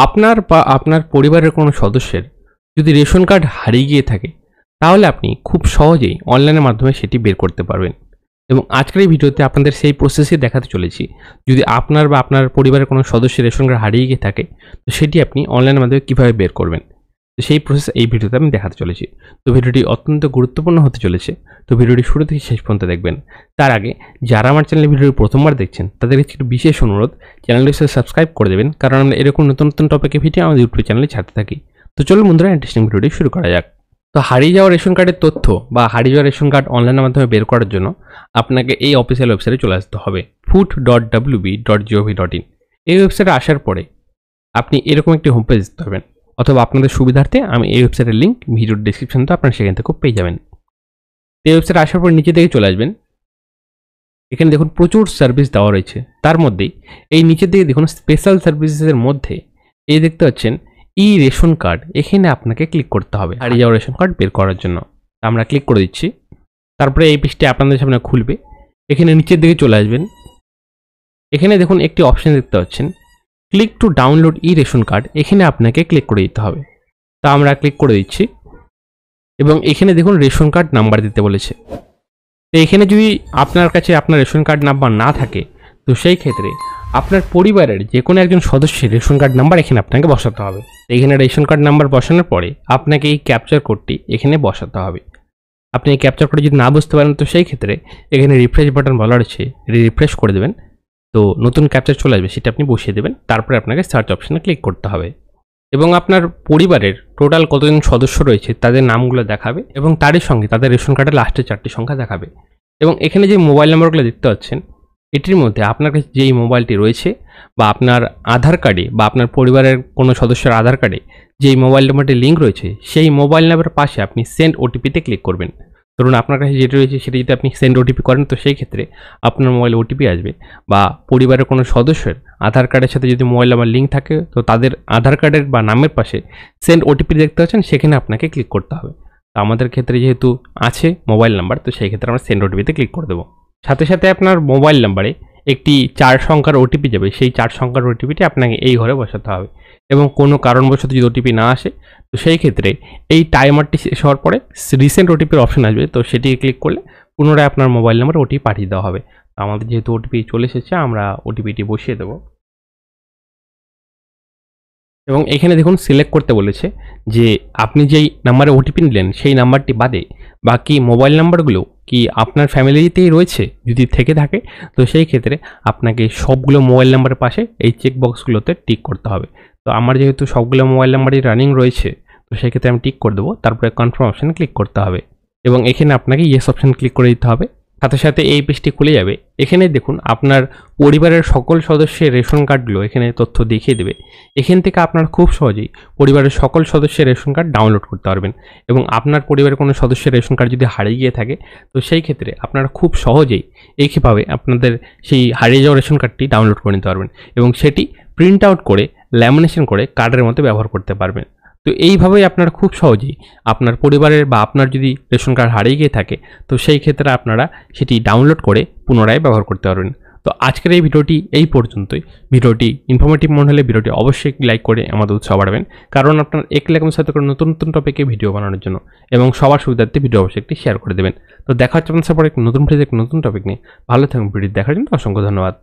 আপনার বা আপনার পরিবারের কোনো সদস্যের যদি রেশন কার্ড হারিয়ে গিয়ে থাকে, তাহলে আপনি খুব সহজেই অনলাইনের মাধ্যমে সেটি বের করতে পারবেন। এবং আজকের এই ভিডিওতে আপনাদের সেই প্রসেসই দেখাতে চলেছি। যদি আপনার বা আপনার পরিবারের কোনো সদস্যের রেশন কার্ড হারিয়ে গিয়ে থাকে, তো সেটি আপনি অনলাইনের মাধ্যমে কীভাবে বের করবেন, তো সেই প্রসেস এই ভিডিওতে আমি দেখাতে চলেছি। তো ভিডিওটি অত্যন্ত গুরুত্বপূর্ণ হতে চলেছে। তো ভিডিওটি শুরু থেকে শেষ পর্যন্ত দেখবেন। তার আগে যারা আমার চ্যানেলে ভিডিওটি প্রথমবার দেখছেন, তাদের কাছে একটি বিশেষ অনুরোধ, চ্যানেলটি সাবস্ক্রাইব করে দেবেন, কারণ আমরা এরকম নতুন নতুন টপিকের ভিডিও আমাদের ইউটিউব চ্যানেলে ছাড়তে থাকি। তো চলুন বন্ধুরা, ইন্টারেস্টিং ভিডিওটি শুরু করা যাক। তো হারিয়ে যাওয়া রেশন কার্ডের তথ্য বা হারিয়ে যাওয়া রেশন কার্ড অনলাইনের মাধ্যমে বের করার জন্য আপনাকে এই অফিসিয়াল ওয়েবসাইটে চলে আসতে হবে, food.wb.gov.in। এই ওয়েবসাইটে আসার পরে আপনি এরকম একটি হোম পেজ দেখতে পাবেন, অথবা আপনাদের সুবিধার্থে আমি এই ওয়েবসাইটের লিঙ্ক ভিডিওর ডিসক্রিপশনে আপনারা সেখান থেকে পেয়ে যাবেন। এই ওয়েবসাইটে আসার পর নিচে দিকে চলে আসবেন। এখানে দেখুন প্রচুর সার্ভিস দেওয়া রয়েছে। তার মধ্যেই এই নিচের দিকে দেখুন স্পেশাল সার্ভিসেসের মধ্যে এই দেখতে পাচ্ছেন ই রেশন কার্ড। এখানে আপনাকে ক্লিক করতে হবে হারিয়ে যাওয়া রেশন কার্ড বের করার জন্য। আমরা ক্লিক করে দিচ্ছি। তারপরে এই পেজটি আপনাদের সামনে খুলবে। এখানে নিচের দিকে চলে আসবেন। এখানে দেখুন একটি অপশন দেখতে পাচ্ছেন, click to download E ration card. এখানে আপনাকে ক্লিক করে দিতে হবে। তা আমরা ক্লিক করে দিচ্ছি এবং এখানে দেখুন রেশন কার্ড নাম্বার দিতে বলেছে। তো এখানে যদি আপনার কাছে আপনার রেশন কার্ড নাম্বার না থাকে, তো সেই ক্ষেত্রে আপনার পরিবারের যে কোনো একজন সদস্যের রেশন কার্ড নাম্বার এখানে আপনাকে বসাতে হবে। এখানে রেশন কার্ড নাম্বার বসানোর পরে আপনাকে এই ক্যাপচার কোডটি এখানে বসাতে হবে। আপনি এই ক্যাপচার কোডে যদি না বুঝতে পারেন, তো সেই ক্ষেত্রে এখানে রিফ্রেশ বাটন বলা রয়েছে, রিফ্রেশ করে দেবেন। তো নতুন ক্যাপচার চলে আসবে, সেটা আপনি বসিয়ে দেবেন। তারপরে আপনাকে সার্চ অপশানে ক্লিক করতে হবে এবং আপনার পরিবারের টোটাল কতজন সদস্য রয়েছে তাদের নামগুলো দেখাবে এবং তারই সঙ্গে তাদের রেশন কার্ডের লাস্টের 4টি সংখ্যা দেখাবে। এবং এখানে যে মোবাইল নাম্বারগুলো দেখতে পাচ্ছেন, এটির মধ্যে আপনার কাছে যেই মোবাইলটি রয়েছে বা আপনার আধার কার্ডে বা আপনার পরিবারের কোনো সদস্যের আধার কার্ডে যেই মোবাইল নাম্বারটি লিঙ্ক রয়েছে, সেই মোবাইল নাম্বারের পাশে আপনি সেন্ড ওটিপিতে ক্লিক করবেন। ধরুন আপনার কাছে যেটি রয়েছে সেটি যদি আপনি সেন্ড ওটিপি করেন, তো সেই ক্ষেত্রে আপনার মোবাইলে ওটিপি আসবে। বা পরিবারের কোনো সদস্যের আধার কার্ডের সাথে যদি মোবাইল নাম্বার লিঙ্ক থাকে, তো তাদের আধার কার্ডের বা নামের পাশে সেন্ড ওটিপি দেখতে পাচ্ছেন, সেখানে আপনাকে ক্লিক করতে হবে। তো আমাদের ক্ষেত্রে যেহেতু আছে মোবাইল নাম্বার, তো সেই ক্ষেত্রে আমরা সেন্ড ওটিপিতে ক্লিক করে দেবো। সাথে সাথে আপনার মোবাইল নাম্বারে একটি 4 সংখ্যার ওটিপি যাবে। সেই 4 সংখ্যার ওটিপিটি আপনাকে এই ঘরে বসাতে হবে এবং কোনো কারণবশত যদি ওটিপি না আসে, তো সেই ক্ষেত্রে এই টাইমারটি শেষ হওয়ার পরে রিসেন্ট ওটিপির অপশন আসবে। তো সেটিকে ক্লিক করলে পুনরায় আপনার মোবাইল নাম্বারে ওটিপি পাঠিয়ে দেওয়া হবে। তো আমাদের যেহেতু ওটিপি চলে এসেছে, আমরা ওটিপিটি বসিয়ে দেবো এবং এখানে দেখুন সিলেক্ট করতে বলেছে যে আপনি যেই নাম্বারে ওটিপি নিলেন, সেই নাম্বারটি বাদে বাকি মোবাইল নাম্বারগুলো কি আপনার ফ্যামিলিতেই রয়েছে। যদি থেকে থাকে, তো সেই ক্ষেত্রে আপনাকে সবগুলো মোবাইল নাম্বারের পাশে এই চেক বক্সগুলোতে টিক করতে হবে। তো আমার যেহেতু সবগুলো মোবাইল নাম্বারই রানিং রয়েছে, তো সেই ক্ষেত্রে আমি টিক করে দেবো। তারপরে কনফার্ম অপশানে ক্লিক করতে হবে এবং এখানে আপনাকে ইয়েস অপশান ক্লিক করে দিতে হবে। সাথে সাথে এই পেজটি খুলে যাবে। এখানে দেখুন আপনার পরিবারের সকল সদস্যের রেশন কার্ডগুলো এখানে তথ্য দেখিয়ে দেবে। এখান থেকে আপনারা খুব সহজেই পরিবারের সকল সদস্যের রেশন কার্ড ডাউনলোড করতে পারবেন এবং আপনার পরিবারের কোনো সদস্যের রেশন কার্ড যদি হারিয়ে গিয়ে থাকে, তো সেই ক্ষেত্রে আপনারা খুব সহজেই এইভাবে আপনাদের সেই হারিয়ে যাওয়া রেশন কার্ডটি ডাউনলোড করে নিতে পারবেন এবং সেটি প্রিন্ট আউট করে ল্যামিনেশন করে কার্ডের মতো ব্যবহার করতে পারবেন। তো এইভাবেই আপনারা খুব সহজেই আপনার পরিবারের বা আপনার যদি রেশন কার্ড হারিয়ে গিয়ে থাকে, তো সেই ক্ষেত্রে আপনারা সেটি ডাউনলোড করে পুনরায় ব্যবহার করতে পারবেন। তো আজকের এই ভিডিওটি এই পর্যন্তই। ভিডিওটি ইনফরমেটিভ মনে হলে ভিডিওটি অবশ্যই লাইক করে আমাদের উৎসাহ বাড়াবেন, কারণ আপনার এক লাইকের সাথে করে নতুন নতুন টপিকে ভিডিও বানানোর জন্য এবং সবার সুবিধার্থে ভিডিও অবশ্যই একটি শেয়ার করে দেবেন। তো দেখা হচ্ছে আপনার সাথে নতুন ভিডিওতে নতুন টপিক নিয়ে। ভালো থাকুন। ভিডিও দেখার জন্য অসংখ্য ধন্যবাদ।